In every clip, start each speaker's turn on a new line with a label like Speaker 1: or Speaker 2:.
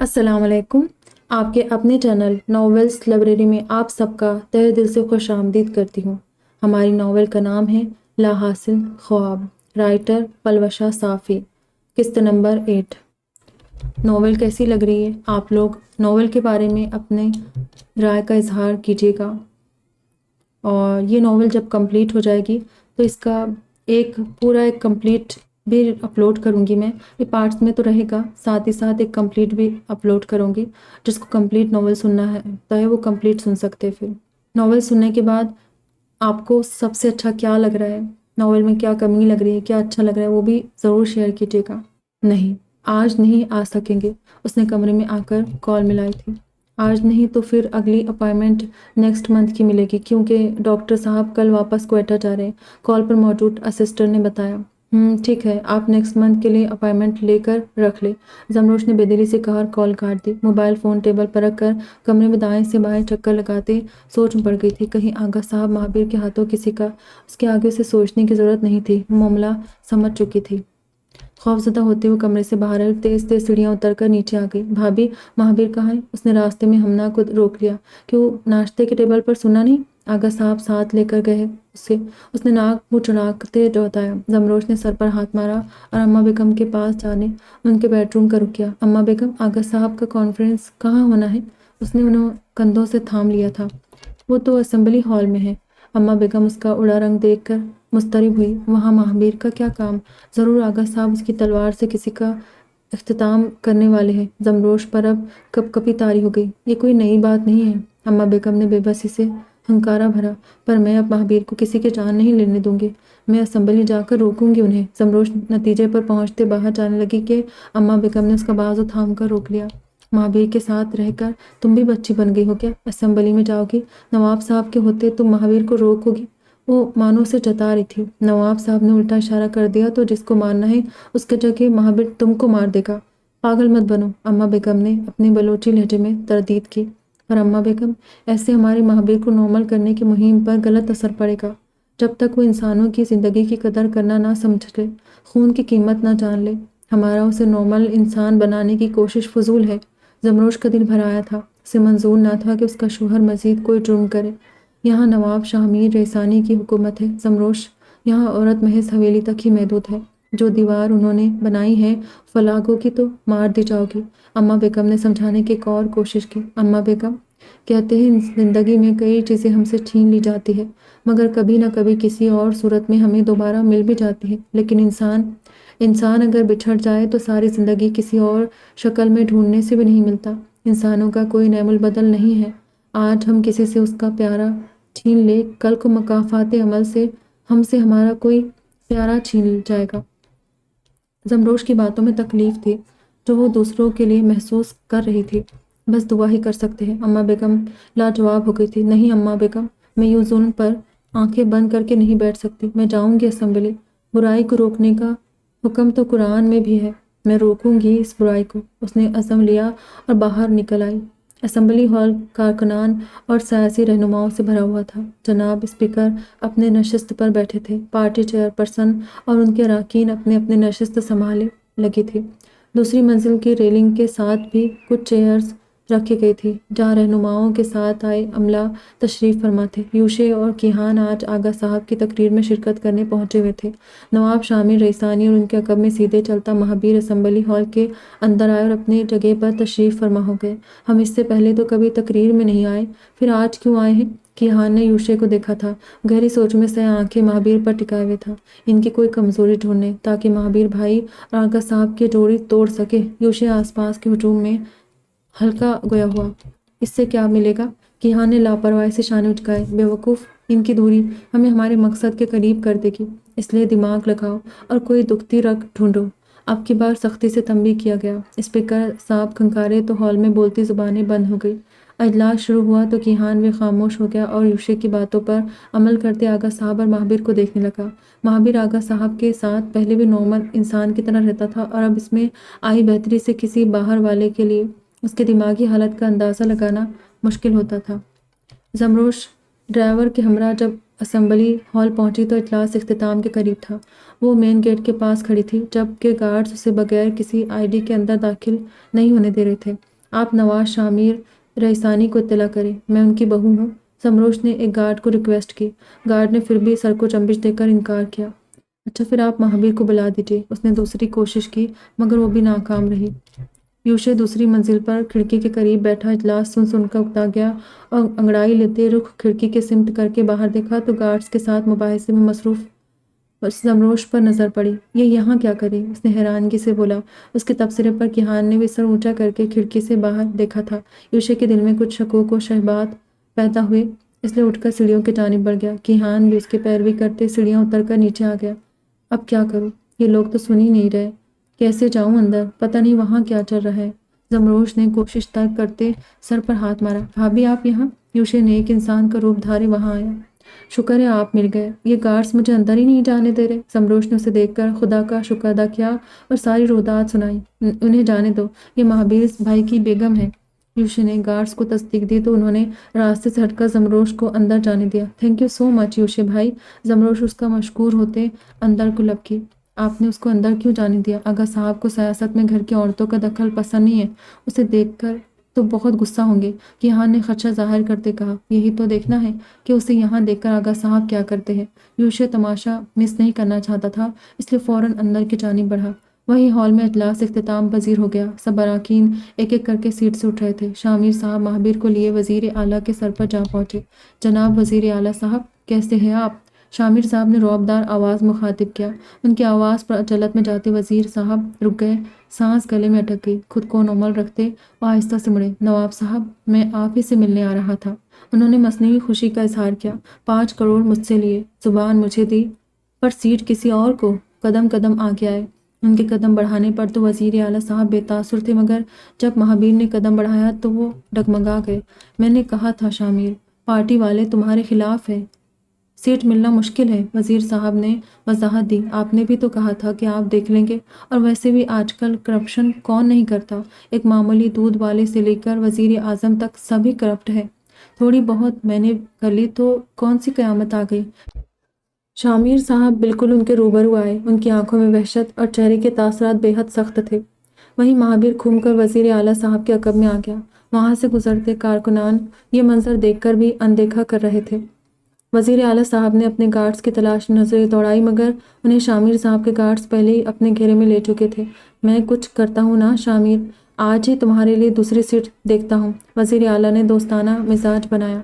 Speaker 1: السلام علیکم۔ آپ کے اپنے چینل ناولز لائبریری میں آپ سب کا تہہ دل سے خوش آمدید کرتی ہوں۔ ہماری ناول کا نام ہے لا حاصل خواب، رائٹر پلوشا صافی، قسط نمبر 8۔ ناول کیسی لگ رہی ہے؟ آپ لوگ ناول کے بارے میں اپنے رائے کا اظہار کیجیے گا، اور یہ ناول جب کمپلیٹ ہو جائے گی تو اس کا ایک کمپلیٹ بھی اپلوڈ کروں گی میں۔ یہ پارٹس میں تو رہے گا، ساتھ ہی ساتھ ایک کمپلیٹ بھی اپلوڈ کروں گی۔ جس کو کمپلیٹ ناول سننا ہے وہ کمپلیٹ سن سکتے۔ پھر ناول سننے کے بعد آپ کو سب سے اچھا کیا لگ رہا ہے، ناول میں کیا کمی لگ رہی ہے، کیا اچھا لگ رہا ہے، وہ بھی ضرور شیئر کیجیے گا۔ نہیں، آج نہیں آ سکیں گے، اس نے کمرے میں آ کر کال ملائی تھی۔ آج نہیں تو پھر اگلی اپائنٹمنٹ نیکسٹ منتھ کی ملے گی، کیونکہ ڈاکٹر صاحب کل واپس کوئٹہ جا رہے ہیں، کال پر موجود اسسٹنٹ نے بتایا۔ ٹھیک ہے، آپ نیکسٹ منتھ کے لیے اپائنٹمنٹ لے کر رکھ لیں، زمروش نے بے دلی سے کہا اور کال کاٹ دی۔ موبائل فون ٹیبل پر رکھ کر کمرے میں دائیں سے بائیں چکر لگاتے سوچ میں پڑ گئی تھی، کہیں آغا صاحب مہابیر کے ہاتھوں کسی کا۔ اس کے آگے اسے سوچنے کی ضرورت نہیں تھی، معاملہ سمجھ چکی تھی۔ خوفزدہ ہوتے ہوئے کمرے سے باہر آئی، تیز تیز سیڑھیاں اتر کر نیچے آ گئی۔ بھابھی، مہابیر کہاں ہے؟ اس نے راستے میں ہمنا کو روک لیا۔ کیوں، ناشتے کے ٹیبل پر سنا نہیں؟ آغا صاحب ساتھ لے کر گئے اسے، اس نے ناک منہ چڑھاتے بتایا۔ زمروش نے سر پر ہاتھ مارا اور اماں بیگم کے پاس جانے ان کے بیڈ روم کا رخ کیا۔ اماں بیگم، آغا صاحب کا کانفرنس کہاں ہونا ہے؟ اس نے انہیں کندھوں سے تھام لیا تھا۔ وہ تو اسمبلی ہال میں ہے۔ اماں بیگم اس کا اڑا رنگ دیکھ کر مضطرب ہوئی۔ وہاں مہابیر کا کیا کام؟ ضرور آغا صاحب اس کی تلوار سے کسی کا اختتام کرنے والے ہیں۔ زمروش پر اب کپ کپی طاری ہو گئی۔ یہ کوئی نئی بات نہیں ہے، اماں بیگم نے بے بسی سے ہنکارا بھرا، پر میں اب مہابیر کو کسی کی جان نہیں لینے دوں گی، میں اسمبلی جا کر روکوں گی انہیں۔ زمروش نتیجے پر پہنچتے باہر جانے لگی کہ اماں بیگم نے اس کا بازو تھام کر روک لیا۔ مہابیر کے ساتھ رہ کر تم بھی بچی بن گئی ہو کیا؟ اسمبلی میں جاؤ گی، نواب صاحب کے ہوتے تم مہابیر کو روکو گی؟ وہ مانو سے جتا رہی تھی۔ نواب صاحب نے الٹا اشارہ کر دیا تو جس کو مارنا ہے اس کی جگہ مہابیر تم کو مار دے گا، پاگل مت بنو، اماں بیگم نے اپنے بلوچی لہجے میں تردید کی۔ پر اماں بیگم، ایسے ہماری مہابیر کو نارمل کرنے کی مہم پر غلط اثر پڑے گا۔ جب تک وہ انسانوں کی زندگی کی قدر کرنا نہ سمجھ لے، خون کی قیمت نہ جان لے، ہمارا اسے نارمل انسان بنانے کی کوشش فضول ہے۔ زمروش کا دل بھر آیا تھا، اسے منظور نہ تھا کہ اس کا شوہر مزید کوئی جرم کرے۔ یہاں نواب شاہ میر رحسانی کی حکومت ہے زمروش، یہاں عورت محض حویلی تک ہی محدود ہے۔ جو دیوار انہوں نے بنائی ہے فلاگوں کی تو مار دی جاؤ گی، اماں بیگم نے سمجھانے کی ایک اور کوشش کی۔ اماں بیگم، کہتے ہیں زندگی میں کئی چیزیں ہم سے چھین لی جاتی ہے، مگر کبھی نہ کبھی کسی اور صورت میں ہمیں دوبارہ مل بھی جاتی ہے، لیکن انسان اگر بچھڑ جائے تو ساری زندگی کسی اور شکل میں ڈھونڈنے سے بھی نہیں ملتا۔ انسانوں کا کوئی نعم البدل نہیں ہے، آج ہم کسی سے اس کا پیارا چھین لے، کل کو مکافات عمل سے ہم سے ہمارا کوئی پیارا چھین جائے گا۔ زمروش کی باتوں میں تکلیف تھی جو وہ دوسروں کے لیے محسوس کر رہی تھی۔ بس دعا ہی کر سکتے ہیں۔ اماں بیگم لاجواب ہو گئی تھی۔ نہیں اماں بیگم، میں یوں ظلم پر آنکھیں بند کر کے نہیں بیٹھ سکتی، میں جاؤں گی اسمبلی۔ برائی کو روکنے کا حکم تو قرآن میں بھی ہے، میں روکوں گی اس برائی کو، اس نے عزم لیا اور باہر نکل آئی۔ اسمبلی ہال کارکنان اور سیاسی رہنماؤں سے بھرا ہوا تھا۔ جناب اسپیکر اپنے نشست پر بیٹھے تھے، پارٹی چیئرپرسن اور ان کے اراکین اپنے اپنے نشست سنبھالے لگی تھی۔ دوسری منزل کی ریلنگ کے ساتھ بھی کچھ چیئرز رکھی گئی تھی جہاں رہنماؤں کے ساتھ آئے عملہ تشریف فرما تھے۔ یوشے اور کیہان آج آغا صاحب کی تقریر میں شرکت کرنے پہنچے ہوئے تھے۔ نواب شاہ میر رحسانی اور ان کے عقب میں سیدھے چلتا مہابیر اسمبلی ہال کے اندر آئے اور اپنی جگہ پر تشریف فرما ہو گئے۔ ہم اس سے پہلے تو کبھی تقریر میں نہیں آئے، پھر آج کیوں آئے ہیں؟ کیہان نے یوشے کو دیکھا تھا، گہری سوچ میں سے آنکھیں مہابیر پر ٹکائے ہوئے تھا، ان کی کوئی کمزوری ڈھونڈنے تاکہ مہابیر بھائی اور آغا صاحب کی جوڑی توڑ سکے۔ یوشے آس پاس کے ہجوم میں ہلکا گویا ہوا۔ اس سے کیا ملے گا؟ کیہان نے لاپرواہی سے شانے اچکائے۔ بے وقوف، ان کی دوری ہمیں ہمارے مقصد کے قریب کر دے گی، اس لیے دماغ لگاؤ اور کوئی دکھتی رگ ڈھونڈو۔ اب کی بار سختی سے تنبیہ کیا گیا۔ اسپیکر صاحب کھنکارے تو ہال میں بولتی زبانیں بند ہو گئی۔ اجلاس شروع ہوا تو کیہان بھی خاموش ہو گیا اور یوشے کی باتوں پر عمل کرتے آغا صاحب اور مہابیر کو دیکھنے لگا۔ مہابیر آغا صاحب کے ساتھ پہلے بھی نارمل انسان کی طرح رہتا تھا، اور اب اس میں آئی بہتری سے کسی باہر والے کے لیے اس کے دماغی حالت کا اندازہ لگانا مشکل ہوتا تھا۔ زمروش ڈرائیور کے ہمراہ جب اسمبلی ہال پہنچی تو اجلاس اختتام کے قریب تھا۔ وہ مین گیٹ کے پاس کھڑی تھی، جبکہ گارڈز اسے بغیر کسی آئی ڈی کے اندر داخل نہیں ہونے دے رہے تھے۔ آپ نواز شامیر رئیسانی کو اطلاع کریں، میں ان کی بہو ہوں۔ زمروش نے ایک گارڈ کو ریکویسٹ کی۔ گارڈ نے پھر بھی سر کو چمبش دے کر انکار کیا۔ اچھا پھر آپ مہابیر کو بلا دیجیے۔ اس نے دوسری کوشش کی مگر وہ بھی ناکام رہی۔ یوشے دوسری منزل پر کھڑکی کے قریب بیٹھا اجلاس سن کر اکتا گیا اور انگڑائی لیتے رخ کھڑکی کے سمت کر کے باہر دیکھا تو گارڈز کے ساتھ مباحثے میں مصروف زمروش پر نظر پڑی۔ یہ یہاں کیا کرے؟ اس نے حیرانگی سے بولا۔ اس کے تبصرے پر کیہان نے بھی سر اونچا کر کے کھڑکی سے باہر دیکھا تھا۔ یوشے کے دل میں کچھ شکوک و شبہات پیدا ہوئے، اس لیے اٹھ کر سیڑھیوں کی جانب بڑھ گیا۔ کیہان بھی اس کی پیروی کرتے سیڑھیاں اتر کر نیچے آ گیا۔ اب کیا کروں؟ یہ لوگ تو سن ہی نہیں رہے، کیسے جاؤں اندر؟ پتہ نہیں وہاں کیا چل رہا ہے۔ زمروش نے کوشش ترک کرتے سر پر ہاتھ مارا۔ بھابھی آپ یہاں؟ یوشے نے ایک انسان کا روپ دھارے وہاں آیا۔ شکر ہے آپ مل گئے، یہ گارڈز مجھے اندر ہی نہیں جانے دے رہے۔ زمروش نے اسے دیکھ کر خدا کا شکر ادا کیا اور ساری رودات سنائی۔ انہیں جانے دو، یہ مہابیر بھائی کی بیگم ہے۔ یوشے نے گارڈز کو تصدیق دی تو انہوں نے راستے سے ہٹ کر زمروش کو اندر جانے دیا۔ تھینک یو سو مچ یوشے بھائی۔ زمروش اس کا مشکور ہوتے اندر کو لپکی۔ آپ نے اس کو اندر کیوں جانے دیا؟ آغا صاحب کو سیاست میں گھر کی عورتوں کا دخل پسند نہیں ہے، اسے دیکھ کر تو بہت غصہ ہوں گے۔ کیہان نے خدشہ ظاہر کرتے کہا، یہی تو دیکھنا ہے کہ اسے یہاں دیکھ کر آغا صاحب کیا کرتے ہیں۔ یوشے تماشا مس نہیں کرنا چاہتا تھا، اس لیے فوراً اندر کی جانب بڑھا۔ وہی ہال میں اجلاس اختتام پذیر ہو گیا۔ سب اراکین ایک ایک کر کے سیٹ سے اٹھ رہے تھے۔ شامیر صاحب مہابیر کو لیے وزیر اعلیٰ کے سر پر جا پہنچے۔ جناب وزیر اعلیٰ صاحب، کیسے ہیں آپ؟ شامیر صاحب نے رعبدار آواز مخاطب کیا۔ ان کی آواز پر جلد میں جاتے وزیر صاحب رک گئے، سانس گلے میں اٹک گئی، خود کو نومل رکھتے وہ آہستہ سے مڑے۔ نواب صاحب، میں آپ ہی سے ملنے آ رہا تھا۔ انہوں نے مصنوعی خوشی کا اظہار کیا۔ 5 کروڑ مجھ سے لیے، زبان مجھے دی، پر سیٹ کسی اور کو۔ قدم قدم آگے آئے۔ ان کے قدم بڑھانے پر تو وزیر اعلیٰ صاحب بے تاثر تھے، مگر جب مہابیر نے قدم بڑھایا تو وہ ڈگمگا گئے۔ میں نے کہا تھا شامیر، پارٹی والے تمہارے خلاف ہیں، سیٹ ملنا مشکل ہے۔ وزیر صاحب نے وضاحت دی، آپ نے بھی تو کہا تھا کہ آپ دیکھ لیں گے، اور ویسے بھی آج کل کرپشن کون نہیں کرتا؟ ایک معمولی دودھ والے سے لے کر وزیر اعظم تک سبھی کرپٹ ہے۔ تھوڑی بہت میں نے کر لی تو کون سی قیامت آ گئی؟ شامیر صاحب بالکل ان کے روبرو آئے۔ ان کی آنکھوں میں وحشت اور چہرے کے تاثرات بے حد سخت تھے۔ وہیں مہابیر گھوم کر وزیر اعلیٰ صاحب کے عقب میں آ گیا۔ وہاں سے گزرتے کارکنان یہ منظر دیکھ کر بھی اندیکھا کر رہے تھے۔ وزیر اعلیٰ صاحب نے اپنے گارڈز کی تلاش نظریں دوڑائی، مگر انہیں شامیر صاحب کے گارڈز پہلے ہی اپنے گھیرے میں لے چکے تھے۔ میں کچھ کرتا ہوں نا شامیر، آج ہی تمہارے لیے دوسری سیٹ دیکھتا ہوں۔ وزیر اعلیٰ نے دوستانہ مزاج بنایا۔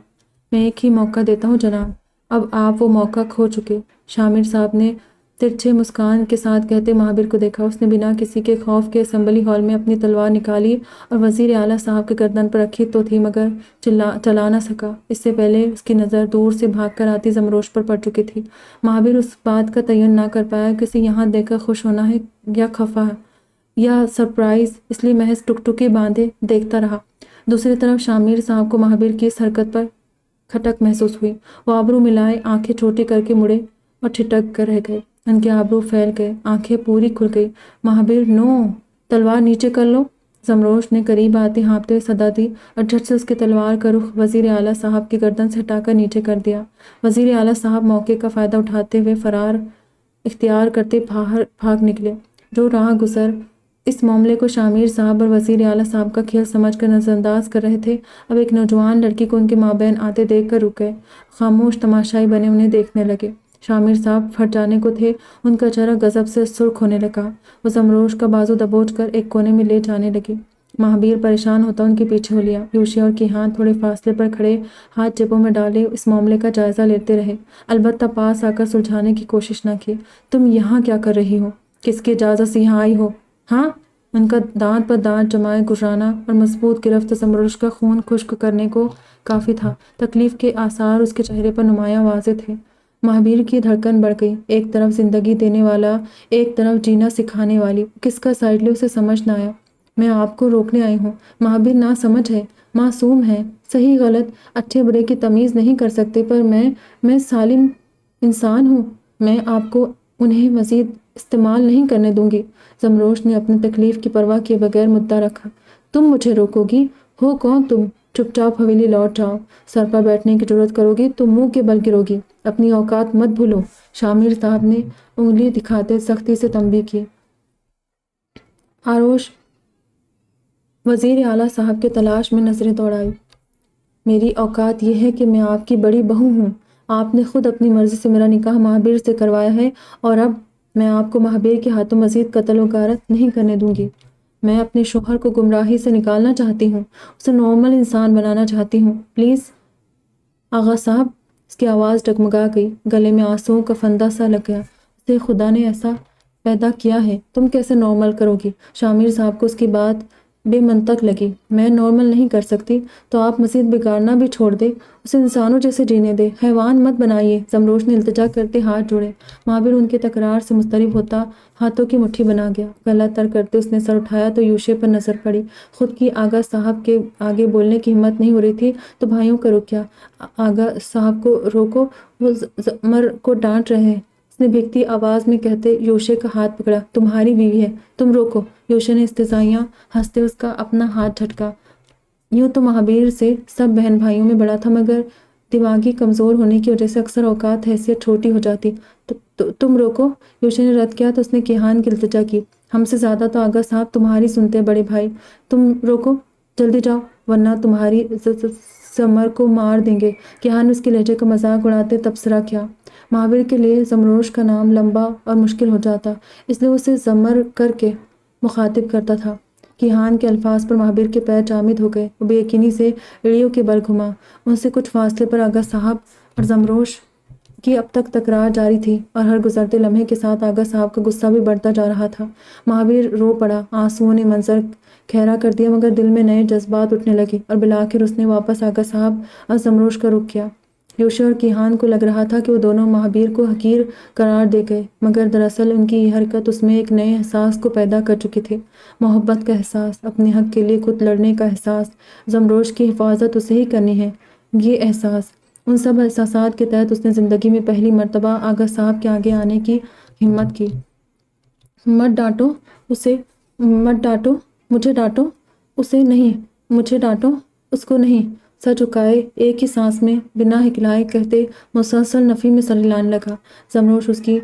Speaker 1: میں ایک ہی موقع دیتا ہوں جناب۔ اب آپ وہ موقع کھو چکے، شامیر صاحب نے ترچھے مسکان کے ساتھ کہتے مہابیر کو دیکھا۔ اس نے بنا کسی کے خوف کے اسمبلی ہال میں اپنی تلوار نکالی اور وزیر اعلیٰ صاحب کے گردن پر رکھی تو تھی، مگر چلا نہ سکا۔ اس سے پہلے اس کی نظر دور سے بھاگ کر آتی زمروش پر پڑ چکی تھی۔ مہابیر اس بات کا تعین نہ کر پایا کہ اسے یہاں دیکھ کر خوش ہونا ہے یا خفا یا سرپرائز، اس لیے محض ٹکٹکی باندھے دیکھتا رہا۔ دوسری طرف شامیر صاحب کو مہابیر کی اس حرکت پر کھٹک محسوس ہوئی۔ وہ آبرو ملائے آنکھیں چھوٹی کر کے مڑے اور ٹھٹک کر رہ گئے۔ ان کے آبرو پھیل گئے، آنکھیں پوری کھل گئی۔ مہابیر، نو، تلوار نیچے کر لو۔ زمروش نے قریب آتے ہانپتے ہوئے صدا دی اور جھٹ سے اس کے تلوار کا رخ وزیر اعلیٰ صاحب کی گردن سے ہٹا کر نیچے کر دیا۔ وزیر اعلیٰ صاحب موقع کا فائدہ اٹھاتے ہوئے فرار اختیار کرتے بھاگ نکلے۔ جو راہ گزر اس معاملے کو شامیر صاحب اور وزیر اعلیٰ صاحب کا کھیل سمجھ کر نظر انداز کر رہے تھے، اب ایک نوجوان لڑکی کو ان کے مابین آتے دیکھ کر رک گئے، خاموش تماشائی بنے انہیں دیکھنے لگے۔ شامیر صاحب پھٹ جانے کو تھے، ان کا چہرہ غضب سے سرخ ہونے لگا۔ وہ زمروش کا بازو دبوچ کر ایک کونے میں لے جانے لگی۔ مہابیر پریشان ہوتا ان کے پیچھے ہو لیا۔ یوشے اور کیہان تھوڑے فاصلے پر کھڑے ہاتھ جیبوں میں ڈالے اس معاملے کا جائزہ لیتے رہے، البتہ پاس آ کر سلجھانے کی کوشش نہ کی۔ تم یہاں کیا کر رہی ہو؟ کس کی اجازت سے یہاں آئی ہو؟ ہاں؟ ان کا دانت پر دانت جمائے گررانا اور مضبوط گرفت زمروش کا خون خشک کرنے کو کافی تھا۔ تکلیف کے آثار اس کے چہرے پر نمایاں واضح تھے۔ مہابیر کی دھڑکن بڑھ گئی۔ ایک طرف زندگی دینے والا، ایک طرف جینا سکھانے والی، کس کا سائڈ لے اسے سمجھ نہ آیا۔ میں آپ کو روکنے آئی ہوں۔ مہابیر نا سمجھ ہے، معصوم ہے، صحیح غلط، اچھے برے کی تمیز نہیں کر سکتے، پر میں سالم انسان ہوں، میں آپ کو انہیں مزید استعمال نہیں کرنے دوں گی۔ زمروش نے اپنی تکلیف کی پرواہ کیے بغیر مدعا رکھا۔ تم مجھے روکو گی؟ ہو کون تم؟ چپ چاپ حویلی لوٹ جاؤ۔ سر پر بیٹھنے کی جرات کرو گی تو منہ کے بل گرو گی۔ اپنی اوقات مت بھولو۔ شامیر صاحب نے انگلی دکھاتے سختی سے تنبیہ کی۔ آروش وزیر اعلیٰ صاحب کے تلاش میں نظریں دوڑائی۔ میری اوقات یہ ہے کہ میں آپ کی بڑی بہو ہوں۔ آپ نے خود اپنی مرضی سے میرا نکاح مہابیر سے کروایا ہے اور اب میں آپ کو مہابیر کے ہاتھوں مزید قتل و غارت نہیں کرنے دوں گی۔ میں اپنے شوہر کو گمراہی سے نکالنا چاہتی ہوں، اسے نارمل انسان بنانا چاہتی ہوں، پلیز۔ آغا صاحب، اس کی آواز ڈگمگا گئی، گلے میں آنسوؤں کا فندہ سا لگ گیا۔ اسے خدا نے ایسا پیدا کیا ہے، تم کیسے نارمل کرو گی؟ شامر صاحب کو اس کی بات بے منطق لگی۔ میں نارمل نہیں کر سکتی تو آپ مزید بگاڑنا بھی چھوڑ دے، اسے انسانوں جیسے جینے دے، حیوان مت بنائیے۔ زمروش نے التجا کرتے ہاتھ جوڑے۔ مہابیر ان کے تکرار سے مضطرب ہوتا ہاتھوں کی مٹھی بنا گیا۔ گلا تر کرتے اس نے سر اٹھایا تو یوشے پر نظر پڑی۔ خود کی آغا صاحب کے آگے بولنے کی ہمت نہیں ہو رہی تھی تو بھائیوں کا رخ کیا؟ آغا صاحب کو روکو، وہ زمر کو ڈانٹ رہے ہیں، اس نے بھیگتی آواز میں کہتے یوشے کا ہاتھ پکڑا۔ تمہاری بیوی ہے، تم روکو۔ یوشے نے استہزائیاں ہنستے اس کا اپنا ہاتھ جھٹکا۔ یوں تو مہابیر سے سب بہن بھائیوں میں بڑا تھا، مگر دماغی کمزور ہونے کی وجہ سے اکثر اوقات حیثیت چھوٹی ہو جاتی۔ تم روکو، یوشے نے رد کیا تو اس نے کیہان کی التجا کی۔ ہم سے زیادہ تو آغا صاحب تمہاری سنتے ہیں بڑے بھائی، تم روکو، جلدی جاؤ ورنہ تمہاری زمر کو مار دیں گے۔ کیہان نے اس کے لہجے کا مذاق اڑاتے تبصرہ کیا۔ مہابیر کے لیے زمروش کا نام لمبا اور مشکل ہو جاتا، اس لیے اسے زمر کر کے مخاطب کرتا تھا۔ کیہان کے الفاظ پر مہابیر کے پیر جامد ہو گئے، وہ بے یقینی سے ایڑیوں کے بل گھما۔ ان سے کچھ فاصلے پر آغا صاحب اور زمروش کی اب تک تکرار جاری تھی اور ہر گزرتے لمحے کے ساتھ آغا صاحب کا غصہ بھی بڑھتا جا رہا تھا۔ مہابیر رو پڑا، آنسوؤں نے منظر کھیرا کر دیا، مگر دل میں نئے جذبات اٹھنے لگے اور بالآخر اس نے واپس آغا صاحب اور زمروش کا رخ کیا۔ یوشے اور کیہان کو لگ رہا تھا کہ وہ دونوں مہابیر کو حقیر قرار دے گئے، مگر دراصل ان کی یہ حرکت اس میں ایک نئے احساس کو پیدا کر چکی تھی، محبت کا احساس، اپنے حق کے لیے خود لڑنے کا احساس۔ زمروش کی حفاظت اسے ہی کرنی ہے، یہ احساس۔ ان سب احساسات کے تحت اس نے زندگی میں پہلی مرتبہ آغا صاحب کے آگے آنے کی ہمت کی۔ مت ڈانٹو اسے، مت ڈانٹو، مجھے ڈانٹو اسے نہیں، مجھے ڈانٹو اس کو نہیں۔ سر جھکائے ایک ہی سانس میں بنا ہکلائے کہتے مسلسل نفی میں سر ہلانے لگا۔ زمروش اس کی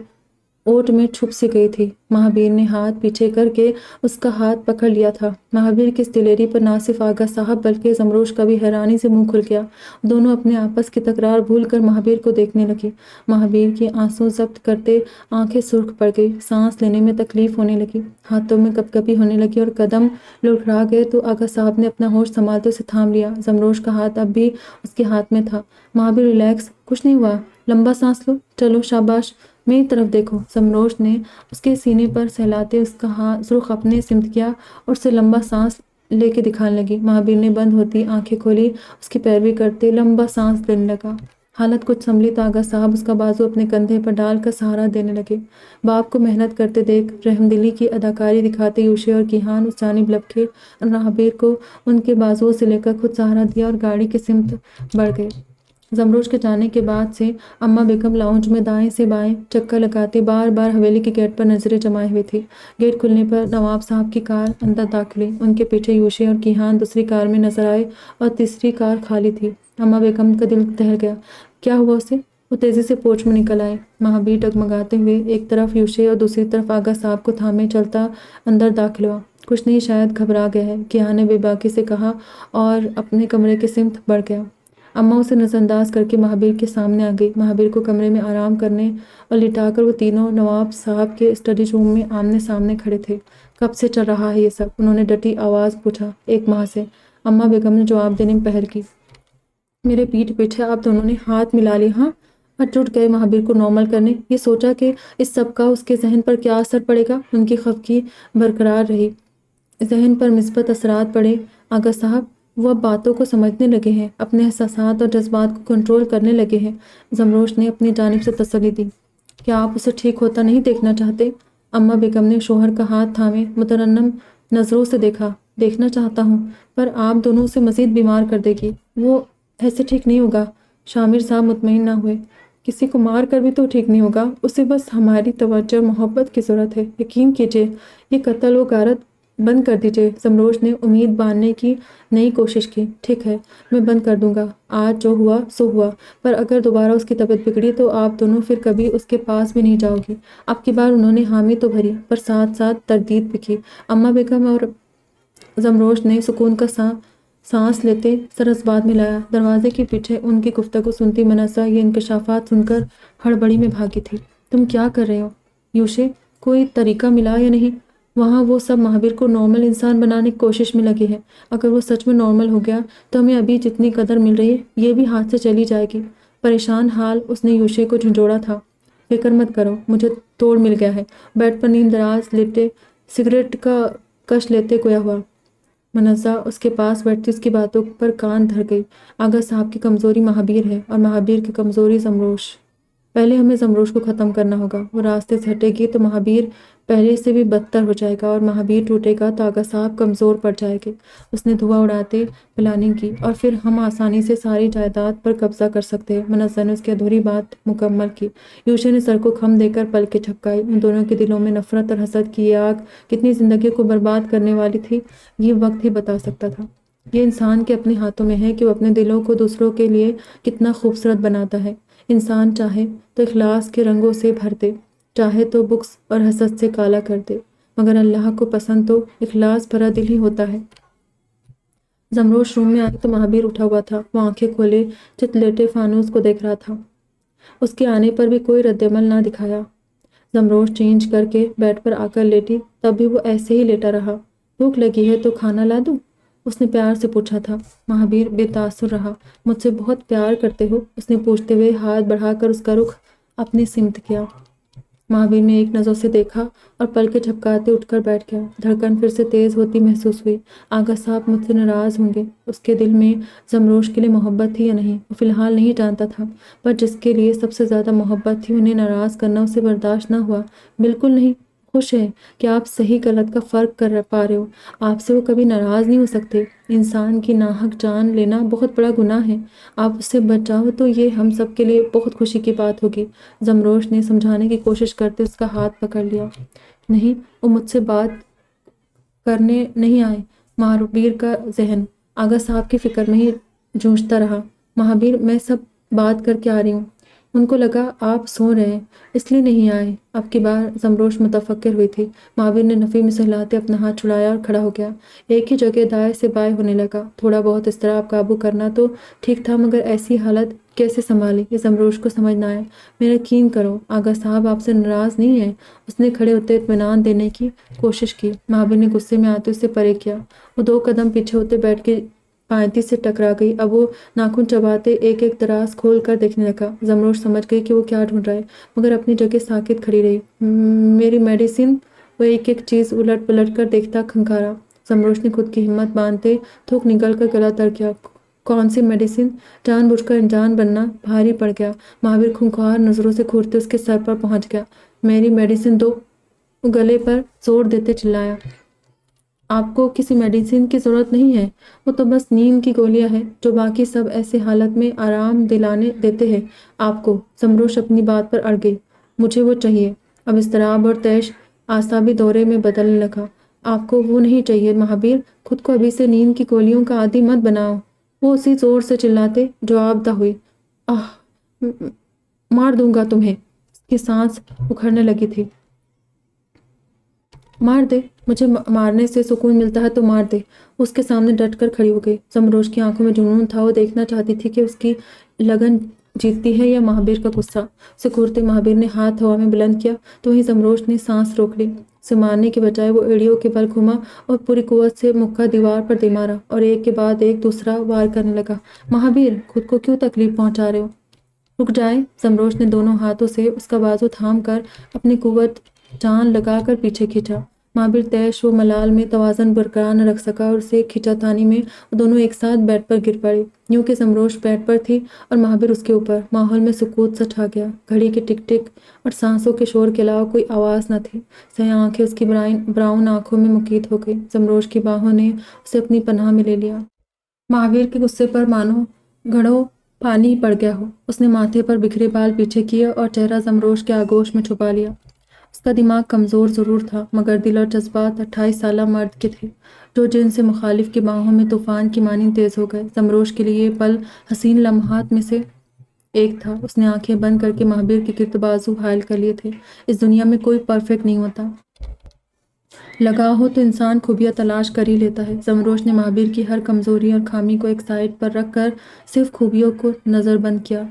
Speaker 1: اوٹ میں چھپ سی گئی تھی۔ مہابیر نے ہاتھ پیچھے کر کے اس کا ہاتھ پکڑ لیا تھا۔ مہابیر کی اس دلیری پر نہ صرف آغا صاحب بلکہ زمروش کا بھی حیرانی سے منہ کھل گیا۔ دونوں اپنے آپس کی تکرار بھول کر مہابیر کو دیکھنے لگے۔ مہابیر کی آنسو ضبط کرتے آنکھیں سرخ پڑ گئی، سانس لینے میں تکلیف ہونے لگی، ہاتھوں میں کپکپی ہونے لگی اور قدم لڑکھڑا گئے تو آغا صاحب نے اپنا ہوش سنبھالتے اسے تھام لیا۔ زمروش کا ہاتھ اب بھی اس کے ہاتھ میں تھا۔ مہابیر ریلیکس، کچھ نہیں ہوا، لمبا سانس لو، چلو شاباش، میری طرف دیکھو۔ زمروش نے اس کے سینے پر سہلاتے اس کا رخ اپنے سمت کیا اور اسے لمبا سانس لے کے دکھانے لگی۔ مہابیر نے بند ہوتی آنکھیں کھولی، اس کی پیروی کرتے لمبا سانس لینے لگا۔ حالت کچھ سنبھلی تو آغا صاحب اس کا بازو اپنے کندھے پر ڈال کر سہارا دینے لگے۔ باپ کو محنت کرتے دیکھ رحمدلی کی اداکاری دکھاتے یوشے اور کیہان اس جانب لپکے اور مہابیر کو ان کے بازوؤں سے لے کر خود سہارا دیا اور گاڑی کی سمت بڑھ گئے۔ زمروش کے جانے کے بعد سے اماں بیگم لاؤنج میں دائیں سے بائیں چکر لگاتے بار بار حویلی کے گیٹ پر نظریں جمائے ہوئے تھی۔ گیٹ کھلنے پر نواب صاحب کی کار اندر داخل ہوئی، ان کے پیچھے یوشے اور کیہان دوسری کار میں نظر آئے اور تیسری کار خالی تھی۔ اماں بیگم کا دل دہل گیا، کیا ہوا اسے؟ وہ تیزی سے پورچ میں نکل آئے۔ مہابیر ڈگمگاتے ہوئے ایک طرف یوشے اور دوسری طرف آغا صاحب کو تھامے چلتا اندر داخل ہوا۔ کچھ نہیں، شاید گھبرا گیا ہے، کیہان نے بے باکی سے کہا اور اپنے کمرے کی سمت بڑھ گیا۔ اماں اسے نظر انداز کر کے مہابیر کے سامنے آ گئی۔ مہابیر کو کمرے میں آرام کرنے اور لٹا کر وہ تینوں نواب صاحب کے اسٹڈی روم میں آمنے سامنے کھڑے تھے۔ کب سے چل رہا ہے یہ سب؟ انہوں نے ڈٹی آواز پوچھا۔ 1 ماہ سے، اماں بیگم نے جواب دینے میں پہل کی۔ میرے پیٹھ پیچھے آپ دونوں نے ہاتھ ملا لیے، ہاں؟ اور جٹ گئے مہابیر کو نارمل کرنے۔ یہ سوچا کہ اس سب کا اس کے ذہن پر کیا اثر پڑے گا۔ ان کی خفگی برقرار رہی۔ ذہن پر مثبت اثرات پڑے آغا صاحب، وہ اب باتوں کو سمجھنے لگے ہیں، اپنے احساسات اور جذبات کو کنٹرول کرنے لگے ہیں۔ زمروش نے اپنی جانب سے تسلی دی۔ کیا آپ اسے ٹھیک ہوتا نہیں دیکھنا چاہتے؟ اماں بیگم نے شوہر کا ہاتھ تھامے مترنم نظروں سے دیکھا۔ دیکھنا چاہتا ہوں، پر آپ دونوں سے مزید بیمار کر دے گی، وہ ایسے ٹھیک نہیں ہوگا۔ شامر صاحب مطمئن نہ ہوئے۔ کسی کو مار کر بھی تو ٹھیک نہیں ہوگا، اسے بس ہماری توجہ اور محبت کی ضرورت ہے، یقین کیجیے، یہ قتل و غارت بند کر دیجیے۔ زمروش نے امید باندھنے کی نئی کوشش کی۔ ٹھیک ہے، میں بند کر دوں گا، آج جو ہوا سو ہوا، پر اگر دوبارہ اس کی طبیعت بگڑی تو آپ دونوں پھر کبھی اس کے پاس بھی نہیں جاؤ گی۔ اب کی بار انہوں نے حامی تو بھری، پر ساتھ ساتھ تردید بھی کی۔ اماں بیگم اور زمروش نے سکون کا سانس لیتے سر اس بات میں لایا۔ دروازے کے پیچھے ان کی گفتگو سنتی منسا یہ انکشافات سن کر ہڑبڑی میں بھاگی تھی۔ تم کیا کر رہے ہو یوشے؟ کوئی طریقہ ملا یا نہیں؟ وہاں وہ سب مہابیر کو نارمل انسان بنانے کی کوشش میں لگے ہیں۔ اگر وہ سچ میں نارمل ہو گیا تو ہمیں ابھی جتنی قدر مل رہی ہے یہ بھی ہاتھ سے چلی جائے گی۔ پریشان حال اس نے یوشے کو جھنجھوڑا تھا۔ فکر مت کرو، مجھے توڑ مل گیا ہے۔ بیڈ پر نیم دراز لیٹے سگریٹ کا کش لیتے گویا ہوا۔ منزہ اس کے پاس بیٹھتی اس کی باتوں پر کان دھر گئی۔ آغا صاحب کی کمزوری مہابیر ہے اور مہابیر کی کمزوری زمروش۔ پہلے ہمیں زمروش کو ختم کرنا ہوگا۔ وہ راستے سے ہٹے گی تو مہابیر پہلے سے بھی بدتر ہو جائے گا اور مہابیر ٹوٹے گا تو آغا صاحب کمزور پڑ جائے گے۔ اس نے دھواں اڑاتے پلاننگ کی اور پھر ہم آسانی سے ساری جائیداد پر قبضہ کر سکتے ہیں۔ منزہ نے اس کی ادھوری بات مکمل کی۔ یوشے نے سر کو خم دے کر پلکیں جھپکائی۔ ان دونوں کے دلوں میں نفرت اور حسد کی یہ آگ کتنی زندگیوں کو برباد کرنے والی تھی یہ وقت ہی بتا سکتا تھا۔ یہ انسان کے اپنے ہاتھوں میں ہے کہ وہ اپنے دلوں کو دوسروں کے لیے کتنا خوبصورت بناتا ہے۔ انسان چاہے تو اخلاص کے رنگوں سے بھر دے، چاہے تو بغض اور حسد سے کالا کر دے، مگر اللہ کو پسند تو اخلاص بھرا دل ہی ہوتا ہے۔ زمروش روم میں آئی تو مہابیر اٹھا ہوا تھا۔ وہ آنکھیں کھولے چت لیٹے فانوس کو دیکھ رہا تھا۔ اس کے آنے پر بھی کوئی رد عمل نہ دکھایا۔ زمروش چینج کر کے بیڈ پر آ کر لیٹی، تب بھی وہ ایسے ہی لیٹا رہا۔ بھوک لگی ہے تو کھانا لا دوں؟ اس نے پیار سے پوچھا تھا۔ مہابیر بے تاثر رہا۔ مجھ سے بہت پیار کرتے ہو؟ اس نے پوچھتے ہوئے ہاتھ بڑھا کر اس کا رخ اپنی سمت کیا۔ مہابیر نے ایک نظر سے دیکھا اور پلکیں جھپکاتے اٹھ کر بیٹھ گیا۔ دھڑکن پھر سے تیز ہوتی محسوس ہوئی۔ آغا صاحب مجھ سے ناراض ہوں گے۔ اس کے دل میں زمروش کے لیے محبت تھی یا نہیں وہ فی الحال نہیں جانتا تھا، پر جس کے لیے سب سے زیادہ محبت تھی انہیں ناراض کرنا اسے برداشت نہ ہوا۔ بالکل نہیں، خوش ہے کہ آپ صحیح غلط کا فرق کر پا رہے ہو۔ آپ سے وہ کبھی ناراض نہیں ہو سکتے۔ انسان کی ناحق جان لینا بہت بڑا گناہ ہے۔ آپ اس سے بچ جاؤ تو یہ ہم سب کے لیے بہت خوشی کی بات ہوگی۔ زمروش نے سمجھانے کی کوشش کرتے اس کا ہاتھ پکڑ لیا۔ نہیں، وہ مجھ سے بات کرنے نہیں آئے۔ مہابیر کا ذہن آغا صاحب کی فکر میں ہی جونجتا رہا۔ مہابیر، میں سب بات کر کے آ رہی ہوں۔ ان کو لگا آپ سو رہے ہیں اس لیے نہیں آئے۔ اب کی بار زمروش متفکر ہوئی تھی۔ مہابیر نے نفی میں سہلاتے اپنا ہاتھ چھڑایا اور کھڑا ہو گیا۔ ایک ہی جگہ دائیں سے بائیں ہونے لگا۔ تھوڑا بہت اضطراب قابو کرنا تو ٹھیک تھا، مگر ایسی حالت کیسے سنبھالے یہ زمروش کو سمجھ نہ آیا۔ میرا یقین کرو، آغا صاحب آپ سے ناراض نہیں ہیں۔ اس نے کھڑے ہوتے اطمینان دینے کی کوشش کی۔ مہابیر نے غصے میں آتے اسے پرے کیا۔ وہ 2 قدم پیچھے ہوتے بیٹھ کے پائنتی سے ٹکرا گئی۔ اب وہ ناخن چباتے ایک ایک دراز کھول کر دیکھنے لگا۔ زمروش سمجھ گئی کہ وہ کیا ڈھونڈ رہا ہے، مگر اپنی جگہ ساکت کھڑی رہی۔ میری میڈیسن؟ وہ ایک ایک چیز الٹ پلٹ کر دیکھتا کھنکھارا۔ زمروش نے خود کی ہمت باندھتے تھوک نگل کر گلا تر کیا۔ کون سی میڈیسن؟ جان بوجھ کر انجان بننا بھاری پڑ گیا۔ مہابیر خونخوار نظروں سے گھورتے اس کے سر پر پہنچ گیا۔ میری میڈیسن دو! وہ گلے پر زور دیتے چلایا۔ آپ کو کسی میڈیسن کی ضرورت نہیں ہے، وہ تو بس نیند کی گولیاں ہیں جو باقی سب ایسے حالت میں آرام دلانے دیتے ہیں آپ کو۔ زمروش اپنی بات پر اڑ گئی۔ مجھے وہ چاہیے۔ اب اضطراب اور طیش اعصابی دورے میں بدلنے لگا۔ آپ کو وہ نہیں چاہیے مہابیر، خود کو ابھی سے نیند کی گولیوں کا عادی مت بناؤ۔ وہ اسی زور سے چلاتے جواب دہ ہوئی۔ مار دوں گا تمہیں۔ اس کی سانس اکھڑنے لگی تھی۔ مار دے، مجھے مارنے سے سکون ملتا ہے تو مار دے۔ اس کے سامنے ڈٹ کر کھڑی ہو گئی۔ زمروش کی آنکھوں میں جنون تھا۔ وہ دیکھنا چاہتی تھی کہ اس کی لگن جیتتی ہے یا مہابیر کا غصہ۔ اسے گھورتے مہابیر نے ہاتھ ہوا میں بلند کیا تو وہیں زمروش نے سانس روک لی۔ اسے مارنے کے بجائے وہ ایڑیوں کے بل گھوما اور پوری قوت سے مکہ دیوار پر دے مارا اور ایک کے بعد ایک دوسرا وار کرنے لگا۔ مہابیر، خود کو کیوں تکلیف پہنچا رہے ہو؟ رک جائے۔ زمروش نے دونوں ہاتھوں سے اس کا بازو تھام کر اپنی قوت جان لگا کر پیچھے کھینچا۔ مہابیر طیش و ملال میں توازن برقرار نہ رکھ سکا اور اسے کھینچاتانی میں وہ دونوں ایک ساتھ بیڈ پر گر پڑے، یوں کہ زمروش بیڈ پر تھی اور مہابیر اس کے اوپر۔ ماحول میں سکوت سا چھا گیا۔ گھڑی کے ٹک ٹک اور سانسوں کے شور کے علاوہ کوئی آواز نہ تھی۔ سیاہ آنکھیں اس کی براؤن آنکھوں میں مقید ہو گئی۔ زمروش کی باہوں نے اسے اپنی پناہ میں لے لیا۔ مہابیر کے غصے پر مانو گھڑوں پانی پڑ گیا ہو۔ اس نے ماتھے پر بکھرے بال پیچھے کیے اور چہرہ زمروش کے آغوش میں چھپا لیا۔ اس کا دماغ کمزور ضرور تھا، مگر دل اور جذبات 28 سالہ مرد کے تھے جو جن سے مخالف کی باہوں میں طوفان کی مانند تیز ہو گئے۔ زمروش کے لیے یہ پل حسین لمحات میں سے ایک تھا۔ اس نے آنکھیں بند کر کے مہابیر کے گرد بازو حائل کر لیے تھے۔ اس دنیا میں کوئی پرفیکٹ نہیں ہوتا۔ لگا ہو تو انسان خوبیاں تلاش کر ہی لیتا ہے۔ زمروش نے مہابیر کی ہر کمزوری اور خامی کو ایک سائڈ پر رکھ کر صرف خوبیوں کو نظر بند کیا۔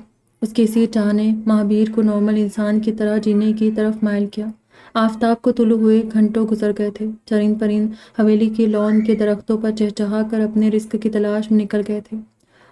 Speaker 1: اس کی اسی چاہ نے مہابیر کو نارمل انسان کی طرح جینے کی طرف مائل کیا۔ آفتاب کو طلوع ہوئے گھنٹوں گزر گئے تھے۔ چرند پرند حویلی کی لون کے درختوں پر چہچہا کر اپنے رزق کی تلاش میں نکل گئے تھے۔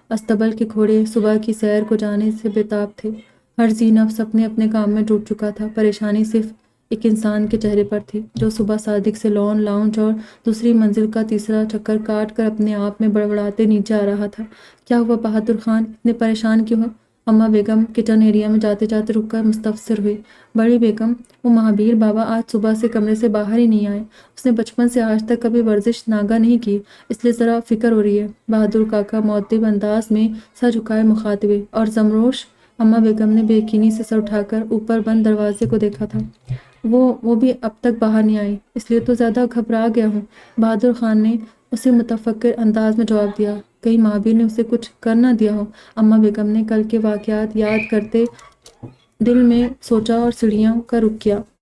Speaker 1: استبل کے گھوڑے صبح کی سیر کو جانے سے بےتاب تھے۔ ہر ذی نفس اپنے اپنے کام میں ڈوب چکا تھا۔ پریشانی صرف ایک انسان کے چہرے پر تھی، جو صبح صادق سے لون لاؤنج اور دوسری منزل کا تیسرا چکر کاٹ کر اپنے آپ میں بڑبڑاتے نیچے آ رہا تھا۔ کیا ہوا بہادر خان، اتنے پریشان کیوں ہیں؟ اماں بیگم کچن ایریا میں جاتے جاتے رک کر مستفسر ہوئی۔ بڑی بیگم، وہ مہابیر بابا آج صبح سے کمرے سے باہر ہی نہیں آئے۔ اس نے بچپن سے آج تک کبھی ورزش ناگا نہیں کی، اس لیے ذرا فکر ہو رہی ہے۔ بہادر کاکا مؤدب انداز میں سر جھکائے مخاطب ہوئے۔ اور زمروش؟ اماں بیگم نے بے یقینی سے سر اٹھا کر اوپر بند دروازے کو دیکھا تھا۔ وہ بھی اب تک باہر نہیں آئی، اس لیے تو زیادہ گھبرا گیا ہوں۔ بہادر خان نے اسی متفکر انداز میں جواب دیا۔ کہیں مہابیر نے اسے کچھ کر نہ دیا ہو؟ اماں بیگم نے کل کے واقعات یاد کرتے دل میں سوچا اور سیڑھیوں کا رخ کیا۔